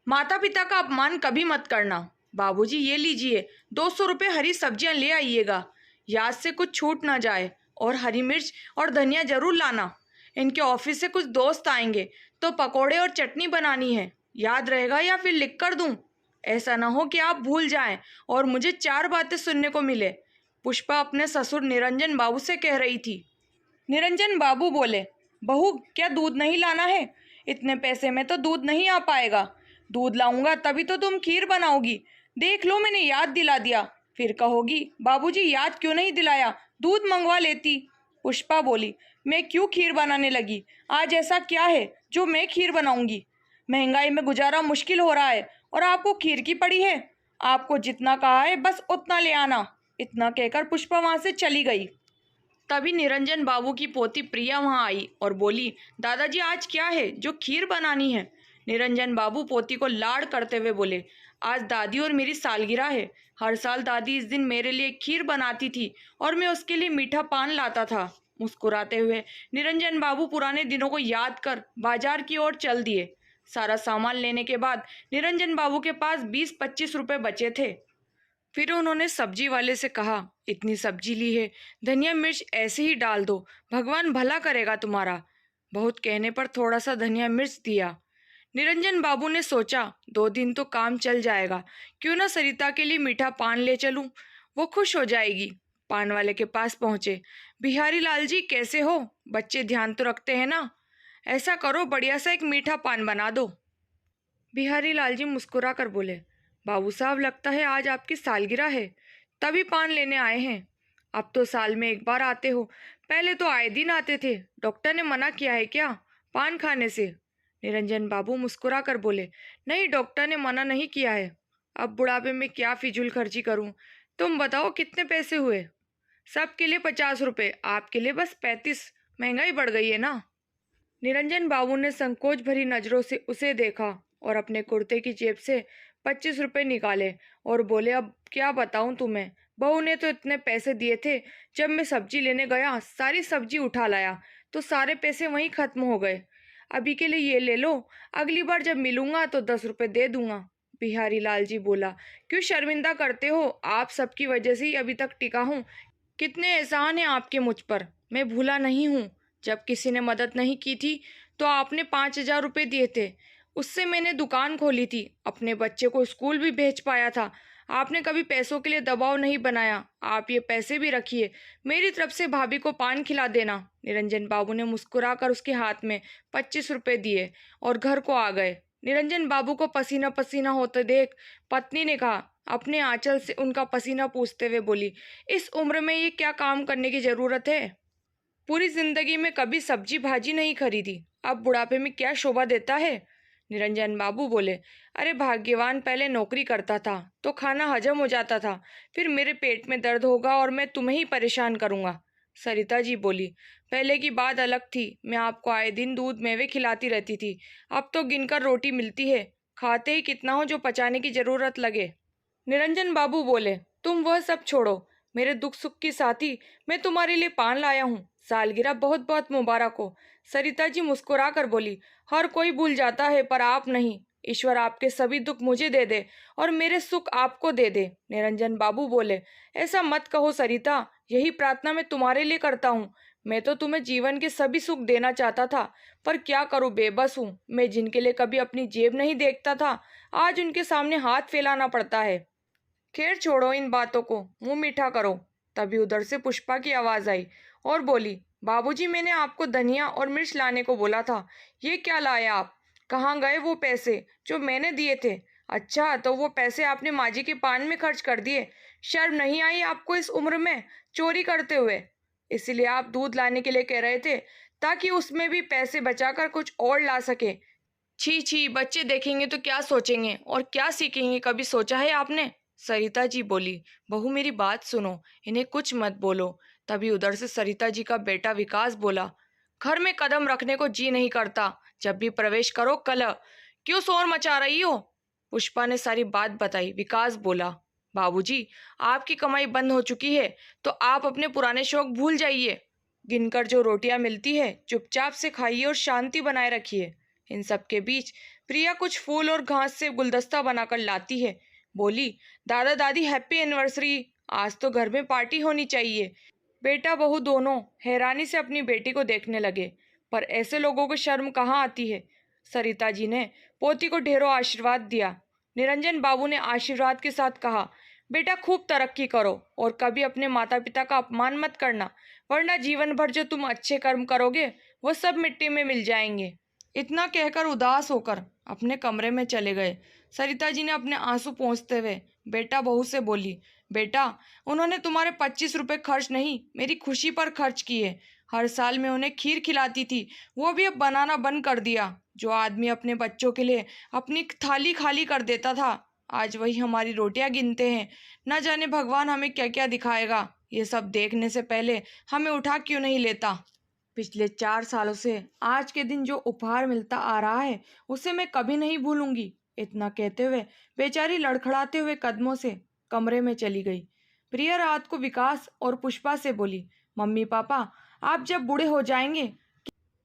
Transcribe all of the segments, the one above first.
माता पिता का अपमान कभी मत करना। बाबूजी ये लीजिए, 200 रुपये हरी सब्जियां ले आइएगा, याद से कुछ छूट ना जाए, और हरी मिर्च और धनिया जरूर लाना। इनके ऑफिस से कुछ दोस्त आएंगे तो पकोड़े और चटनी बनानी है, याद रहेगा या फिर लिख कर दूं? ऐसा ना हो कि आप भूल जाएं और मुझे 4 बातें सुनने को मिले। पुष्पा अपने ससुर निरंजन बाबू से कह रही थी। निरंजन बाबू बोले, बहू क्या दूध नहीं लाना है? इतने पैसे में तो दूध नहीं आ पाएगा। दूध लाऊंगा तभी तो तुम खीर बनाओगी। देख लो मैंने याद दिला दिया, फिर कहोगी बाबूजी याद क्यों नहीं दिलाया, दूध मंगवा लेती। पुष्पा बोली, मैं क्यों खीर बनाने लगी? आज ऐसा क्या है जो मैं खीर बनाऊंगी? महंगाई में गुजारा मुश्किल हो रहा है और आपको खीर की पड़ी है। आपको जितना कहा है बस उतना ले आना। इतना कहकर पुष्पा वहां से चली गई। तभी निरंजन बाबू की पोती प्रिया वहां आई और बोली, दादाजी आज क्या है जो खीर बनानी है? निरंजन बाबू पोती को लाड़ करते हुए बोले, आज दादी और मेरी सालगिरह है। हर साल दादी इस दिन मेरे लिए खीर बनाती थी और मैं उसके लिए मीठा पान लाता था। मुस्कुराते हुए निरंजन बाबू पुराने दिनों को याद कर बाजार की ओर चल दिए। सारा सामान लेने के बाद निरंजन बाबू के पास 20-25 रुपए बचे थे। फिर उन्होंने सब्जी वाले से कहा, इतनी सब्जी ली है, धनिया मिर्च ऐसे ही डाल दो, भगवान भला करेगा तुम्हारा। बहुत कहने पर थोड़ा सा धनिया मिर्च दिया। निरंजन बाबू ने सोचा, 2 दिन तो काम चल जाएगा, क्यों ना सरिता के लिए मीठा पान ले चलूं, वो खुश हो जाएगी। पान वाले के पास पहुंचे। बिहारी लाल जी कैसे हो? बच्चे ध्यान तो रखते हैं ना? ऐसा करो बढ़िया सा एक मीठा पान बना दो। बिहारी लाल जी मुस्कुरा कर बोले, बाबू साहब लगता है आज आपकी सालगिरह है, तभी पान लेने आए हैं। अब तो साल में एक बार आते हो, पहले तो आए दिन आते थे। डॉक्टर ने मना किया है क्या पान खाने से? निरंजन बाबू मुस्कुरा कर बोले, नहीं डॉक्टर ने मना नहीं किया है। अब बुढ़ापे में क्या फिजूल खर्ची करूं? तुम बताओ कितने पैसे हुए? सबके लिए 50 रुपये, आपके लिए बस 35। महंगाई बढ़ गई है ना। निरंजन बाबू ने संकोच भरी नजरों से उसे देखा और अपने कुर्ते की जेब से 25 रुपये निकाले और बोले, अब क्या बताऊं तुम्हें, बहू ने तो इतने पैसे दिए थे, जब मैं सब्जी लेने गया सारी सब्जी उठा लाया तो सारे पैसे वहीं खत्म हो गए। अभी के लिए ये ले लो, अगली बार जब मिलूंगा तो 10 रुपये दे दूंगा। बिहारी लाल जी बोला, क्यों शर्मिंदा करते हो? आप सबकी वजह से ही अभी तक टिका हूँ। कितने एहसान हैं आपके मुझ पर, मैं भूला नहीं हूँ। जब किसी ने मदद नहीं की थी तो आपने 5,000 रुपये दिए थे, उससे मैंने दुकान खोली थी, अपने बच्चे को स्कूल भी भेज पाया था। आपने कभी पैसों के लिए दबाव नहीं बनाया। आप ये पैसे भी रखिए, मेरी तरफ से भाभी को पान खिला देना। निरंजन बाबू ने मुस्कुराकर उसके हाथ में 25 रुपये दिए और घर को आ गए। निरंजन बाबू को पसीना पसीना होते देख पत्नी ने कहा, अपने आंचल से उनका पसीना पूछते हुए बोली, इस उम्र में ये क्या काम करने की जरूरत है? पूरी जिंदगी में कभी सब्जी भाजी नहीं खरीदी, अब बुढ़ापे में क्या शोभा देता है? निरंजन बाबू बोले, अरे भाग्यवान पहले नौकरी करता था तो खाना हजम हो जाता था, फिर मेरे पेट में दर्द होगा और मैं तुम्हें ही परेशान करूंगा। सरिता जी बोली, पहले की बात अलग थी, मैं आपको आए दिन दूध मेवे खिलाती रहती थी, अब तो गिनकर रोटी मिलती है, खाते ही कितना हो जो पचाने की जरूरत लगे। निरंजन बाबू बोले, तुम वह सब छोड़ो, मेरे दुख सुख की साथी, मैं तुम्हारे लिए पान लाया हूँ, सालगिरह बहुत बहुत मुबारक हो। सरिता जी मुस्कुरा कर बोली, हर कोई भूल जाता है पर आप नहीं। ईश्वर आपके सभी दुख मुझे दे दे और मेरे सुख आपको दे दे। निरंजन बाबू बोले, ऐसा मत कहो सरिता, यही प्रार्थना मैं तुम्हारे लिए करता हूँ। मैं तो तुम्हें जीवन के सभी सुख देना चाहता था, पर क्या करूँ, बेबस हूँ। मैं जिनके लिए कभी अपनी जेब नहीं देखता था, आज उनके सामने हाथ फैलाना पड़ता है। खैर छोड़ो इन बातों को, मुंह मीठा करो। तभी उधर से पुष्पा की आवाज आई और बोली, बाबूजी मैंने आपको धनिया और मिर्च लाने को बोला था, ये क्या लाए आप? कहाँ गए वो पैसे जो मैंने दिए थे? अच्छा तो वो पैसे आपने माजी के पान में खर्च कर दिए। शर्म नहीं आई आपको इस उम्र में चोरी करते हुए? इसीलिए आप दूध लाने के लिए कह रहे थे, ताकि उसमें भी पैसे बचाकर कुछ और ला सके। छी छी, बच्चे देखेंगे तो क्या सोचेंगे और क्या सीखेंगे, कभी सोचा है आपने? सरिता जी बोली, बहू मेरी बात सुनो, इन्हें कुछ मत बोलो। तभी उधर से सरिता जी का बेटा विकास बोला, घर में कदम रखने को जी नहीं करता, जब भी प्रवेश करो कलह, क्यों शोर मचा रही हो? पुष्पा ने सारी बात बताई। विकास बोला, बाबूजी आपकी कमाई बंद हो चुकी है तो आप अपने पुराने शौक भूल जाइए। गिनकर जो रोटियां मिलती है चुपचाप से खाइए और शांति बनाए रखिए। इन सब के बीच प्रिया कुछ फूल और घास से गुलदस्ता बनाकर लाती है। बोली, दादा दादी हैप्पी एनिवर्सरी, आज तो घर में पार्टी होनी चाहिए। बेटा बहू दोनों हैरानी से अपनी बेटी को देखने लगे, पर ऐसे लोगों को शर्म कहाँ आती है। सरिता जी ने पोती को ढेरों आशीर्वाद दिया। निरंजन बाबू ने आशीर्वाद के साथ कहा, बेटा खूब तरक्की करो और कभी अपने माता पिता का अपमान मत करना, वरना जीवन भर जो तुम अच्छे कर्म करोगे वो सब मिट्टी में मिल जाएंगे। इतना कहकर उदास होकर अपने कमरे में चले गए। सरिता जी ने अपने आंसू पोंछते हुए बेटा बहू से बोली, बेटा उन्होंने तुम्हारे 25 रुपये खर्च नहीं, मेरी खुशी पर खर्च किए। हर साल मैं उन्हें खीर खिलाती थी, वो भी अब बनाना बंद कर दिया। जो आदमी अपने बच्चों के लिए अपनी थाली खाली कर देता था, आज वही हमारी रोटियां गिनते हैं। न जाने भगवान हमें क्या क्या दिखाएगा। ये सब देखने से पहले हमें उठा क्यों नहीं लेता। पिछले 4 सालों से आज के दिन जो उपहार मिलता आ रहा है उसे मैं कभी नहीं भूलूंगी। इतना कहते हुए बेचारी लड़खड़ाते हुए कदमों से कमरे में चली गई। प्रिया रात को विकास और पुष्पा से बोली, मम्मी पापा आप जब बूढ़े हो जाएंगे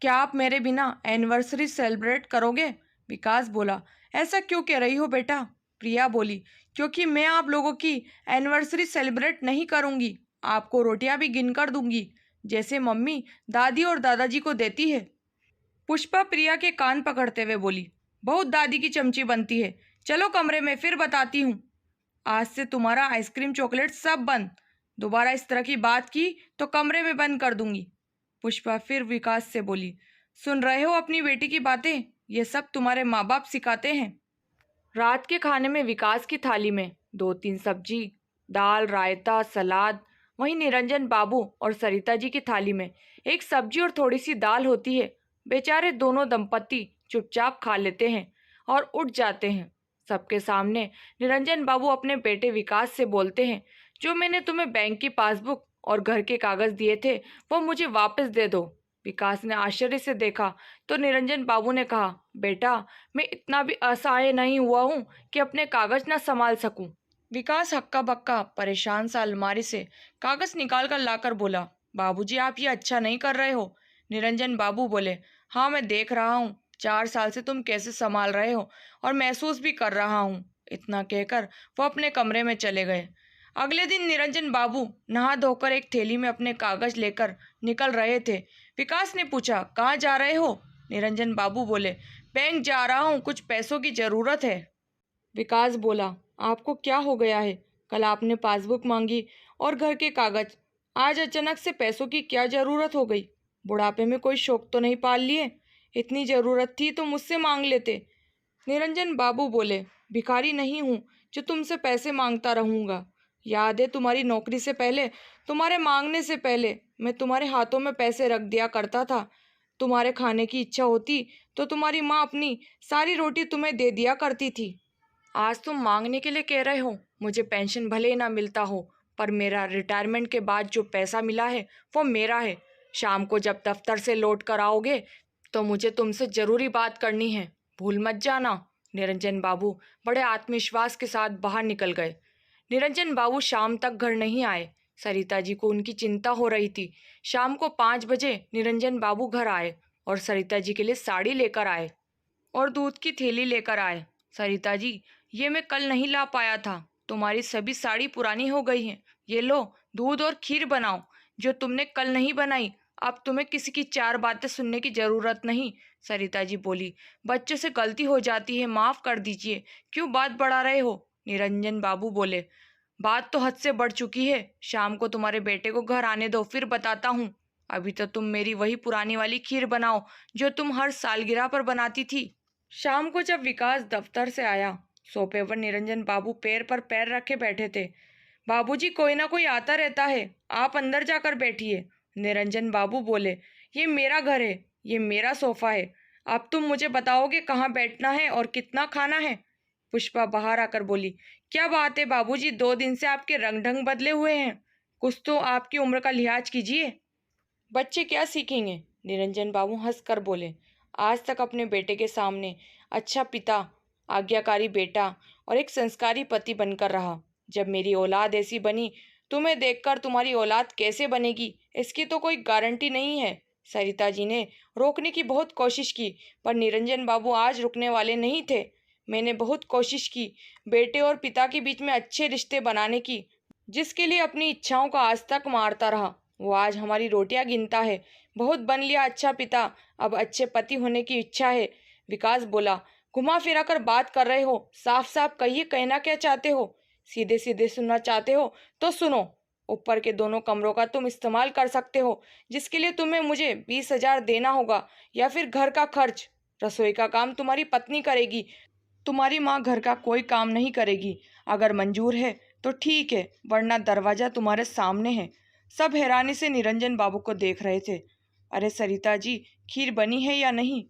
क्या आप मेरे बिना एनिवर्सरी सेलिब्रेट करोगे? विकास बोला, ऐसा क्यों कह रही हो बेटा? प्रिया बोली, क्योंकि मैं आप लोगों की एनिवर्सरी सेलिब्रेट नहीं करूंगी। आपको रोटियां भी गिनकर दूंगी, जैसे मम्मी दादी और दादाजी को देती है। पुष्पा प्रिया के कान पकड़ते हुए बोली, बहुत दादी की चमची बनती है, चलो कमरे में फिर बताती हूँ। आज से तुम्हारा आइसक्रीम चॉकलेट सब बंद। दोबारा इस तरह की बात की तो कमरे में बंद कर दूंगी। पुष्पा फिर विकास से बोली, सुन रहे हो अपनी बेटी की बातें? ये सब तुम्हारे माँ बाप सिखाते हैं। रात के खाने में विकास की थाली में 2-3 सब्जी, दाल, रायता, सलाद। वहीं निरंजन बाबू और सरिता जी की थाली में एक सब्जी और थोड़ी सी दाल होती है। बेचारे दोनों दंपति चुपचाप खा लेते हैं और उठ जाते हैं। सबके सामने निरंजन बाबू अपने बेटे विकास से बोलते हैं, जो मैंने तुम्हें बैंक की पासबुक और घर के कागज दिए थे वो मुझे वापस दे दो। विकास ने आश्चर्य से देखा तो निरंजन बाबू ने कहा, बेटा मैं इतना भी असहाय नहीं हुआ हूँ कि अपने कागज न संभाल सकूं। विकास हक्का बक्का परेशान सा अलमारी से कागज निकाल कर लाकर बोला, बाबूजी आप ये अच्छा नहीं कर रहे हो। निरंजन बाबू बोले, हाँ मैं देख रहा हूँ 4 साल से तुम कैसे संभाल रहे हो और महसूस भी कर रहा हूँ। इतना कहकर वो अपने कमरे में चले गए। अगले दिन निरंजन बाबू नहा धोकर एक थैली में अपने कागज लेकर निकल रहे थे। विकास ने पूछा, कहाँ जा रहे हो? निरंजन बाबू बोले, बैंक जा रहा हूँ, कुछ पैसों की ज़रूरत है। विकास बोला, आपको क्या हो गया है? कल आपने पासबुक मांगी और घर के कागज, आज अचानक से पैसों की क्या ज़रूरत हो गई? बुढ़ापे में कोई शौक तो नहीं पाल लिए? इतनी ज़रूरत थी तो मुझसे मांग लेते। निरंजन बाबू बोले, भिखारी नहीं हूँ जो तुमसे पैसे मांगता रहूँगा। याद है तुम्हारी नौकरी से पहले, तुम्हारे मांगने से पहले मैं तुम्हारे हाथों में पैसे रख दिया करता था। तुम्हारे खाने की इच्छा होती तो तुम्हारी माँ अपनी सारी रोटी तुम्हें दे दिया करती थी। आज तुम मांगने के लिए कह रहे हो। मुझे पेंशन भले ही ना मिलता हो, पर मेरा रिटायरमेंट के बाद जो पैसा मिला है वो मेरा है। शाम को जब दफ्तर से लौट कर आओगे तो मुझे तुमसे ज़रूरी बात करनी है, भूल मत जाना। निरंजन बाबू बड़े आत्मविश्वास के साथ बाहर निकल गए। निरंजन बाबू शाम तक घर नहीं आए। सरिता जी को उनकी चिंता हो रही थी। शाम को 5 बजे निरंजन बाबू घर आए और सरिता जी के लिए साड़ी लेकर आए और दूध की थैली लेकर आए। सरिता जी, ये मैं कल नहीं ला पाया था, तुम्हारी सभी साड़ी पुरानी हो गई हैं। ये लो दूध और खीर बनाओ, जो तुमने कल नहीं बनाई। अब तुम्हें किसी की 4 बातें सुनने की ज़रूरत नहीं। सरिता जी बोली, बच्चों से गलती हो जाती है, माफ़ कर दीजिए, क्यों बात बढ़ा रहे हो? निरंजन बाबू बोले, बात तो हद से बढ़ चुकी है। शाम को तुम्हारे बेटे को घर आने दो, फिर बताता हूँ। अभी तो तुम मेरी वही पुरानी वाली खीर बनाओ जो तुम हर सालगिरह पर बनाती थी। शाम को जब विकास दफ्तर से आया, सोफे पर निरंजन बाबू पैर पर पैर रखे बैठे थे। बाबूजी, कोई ना कोई आता रहता है, आप अंदर जाकर बैठिए। निरंजन बाबू बोले, ये मेरा घर है, ये मेरा सोफा है। अब तुम मुझे बताओगे कहाँ बैठना है और कितना खाना है। पुष्पा बाहर आकर बोली, क्या बात है बाबूजी, 2 दिन से आपके रंग ढंग बदले हुए हैं। कुछ तो आपकी उम्र का लिहाज कीजिए। बच्चे क्या सीखेंगे? निरंजन बाबू हंसकर बोले, आज तक अपने बेटे के सामने अच्छा पिता, आज्ञाकारी बेटा और एक संस्कारी पति बनकर रहा। जब मेरी औलाद ऐसी बनी, तुम्हें देखकर तुम्हारी औलाद कैसे बनेगी इसकी तो कोई गारंटी नहीं है। सरिता जी ने रोकने की बहुत कोशिश की, पर निरंजन बाबू आज रुकने वाले नहीं थे। मैंने बहुत कोशिश की बेटे और पिता के बीच में अच्छे रिश्ते बनाने की, जिसके लिए अपनी इच्छाओं का आज तक मारता रहा। वो आज हमारी रोटियां गिनता है। बहुत बन लिया अच्छा पिता, अब अच्छे पति होने की इच्छा है। विकास बोला। घुमा फिरा कर बात कर रहे हो, साफ साफ कहिए, कहना क्या चाहते हो? सीधे सीधे सुनना चाहते हो तो सुनो। ऊपर के दोनों कमरों का तुम इस्तेमाल कर सकते हो, जिसके लिए तुम्हें मुझे 20,000 देना होगा, या फिर घर का खर्च। रसोई का काम तुम्हारी पत्नी करेगी, तुम्हारी माँ घर का कोई काम नहीं करेगी। अगर मंजूर है तो ठीक है, वरना दरवाजा तुम्हारे सामने है। सब हैरानी से निरंजन बाबू को देख रहे थे। अरे सरिता जी, खीर बनी है या नहीं?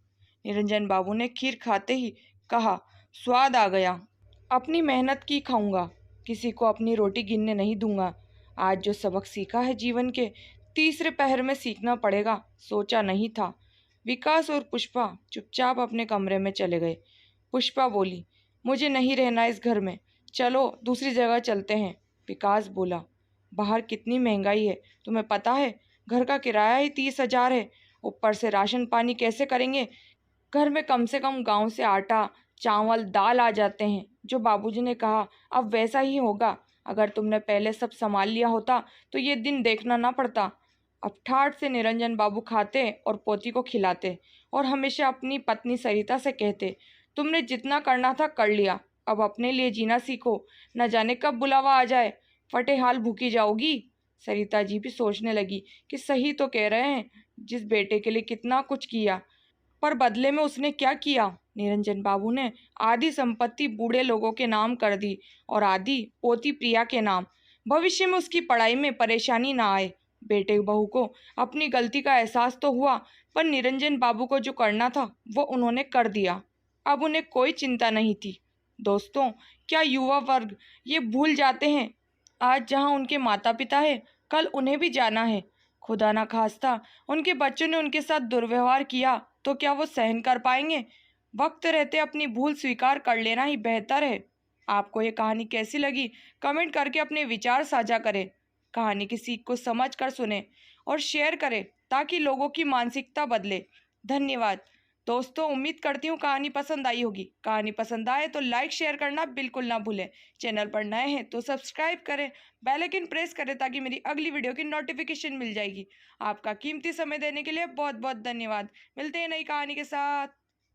निरंजन बाबू ने खीर खाते ही कहा, स्वाद आ गया। अपनी मेहनत की खाऊंगा, किसी को अपनी रोटी गिनने नहीं दूंगा। आज जो सबक सीखा है जीवन के, तीसरे पहर में सीखना पड़ेगा, सोचा नहीं था। विकास और पुष्पा चुपचाप अपने कमरे में चले गए। पुष्पा बोली, मुझे नहीं रहना इस घर में, चलो दूसरी जगह चलते हैं। विकास बोला, बाहर कितनी महंगाई है तुम्हें पता है? घर का किराया ही 30,000 है, ऊपर से राशन पानी कैसे करेंगे? घर में कम से कम गांव से आटा चावल दाल आ जाते हैं। जो बाबूजी ने कहा अब वैसा ही होगा। अगर तुमने पहले सब संभाल लिया होता तो ये दिन देखना ना पड़ता। अब ठाठ से निरंजन बाबू खाते और पोती को खिलाते, और हमेशा अपनी पत्नी सरिता से कहते, तुमने जितना करना था कर लिया, अब अपने लिए जीना सीखो, न जाने कब बुलावा आ जाए, फटे हाल भूखी जाओगी। सरिता जी भी सोचने लगी कि सही तो कह रहे हैं, जिस बेटे के लिए कितना कुछ किया, पर बदले में उसने क्या किया? निरंजन बाबू ने आधी संपत्ति बूढ़े लोगों के नाम कर दी और आधी पोती प्रिया के नाम। भविष्य में उसकी पढ़ाई में परेशानी ना आए। बेटे बहू को अपनी गलती का एहसास तो हुआ, पर निरंजन बाबू को जो करना था वो उन्होंने कर दिया। अब उन्हें कोई चिंता नहीं थी। दोस्तों, क्या युवा वर्ग ये भूल जाते हैं, आज जहां उनके माता पिता है, कल उन्हें भी जाना है। खुदा ना खास्ता उनके बच्चों ने उनके साथ दुर्व्यवहार किया तो क्या वो सहन कर पाएंगे? वक्त रहते अपनी भूल स्वीकार कर लेना ही बेहतर है। आपको ये कहानी कैसी लगी, कमेंट करके अपने विचार साझा करें। कहानी की सीख को समझ कर सुने और शेयर करें, ताकि लोगों की मानसिकता बदले। धन्यवाद दोस्तों, उम्मीद करती हूँ कहानी पसंद आई होगी। कहानी पसंद आए तो लाइक शेयर करना बिल्कुल ना भूलें। चैनल पर नए हैं तो सब्सक्राइब करें, बेल आइकन प्रेस करें, ताकि मेरी अगली वीडियो की नोटिफिकेशन मिल जाएगी। आपका कीमती समय देने के लिए बहुत बहुत धन्यवाद। मिलते हैं नई कहानी के साथ।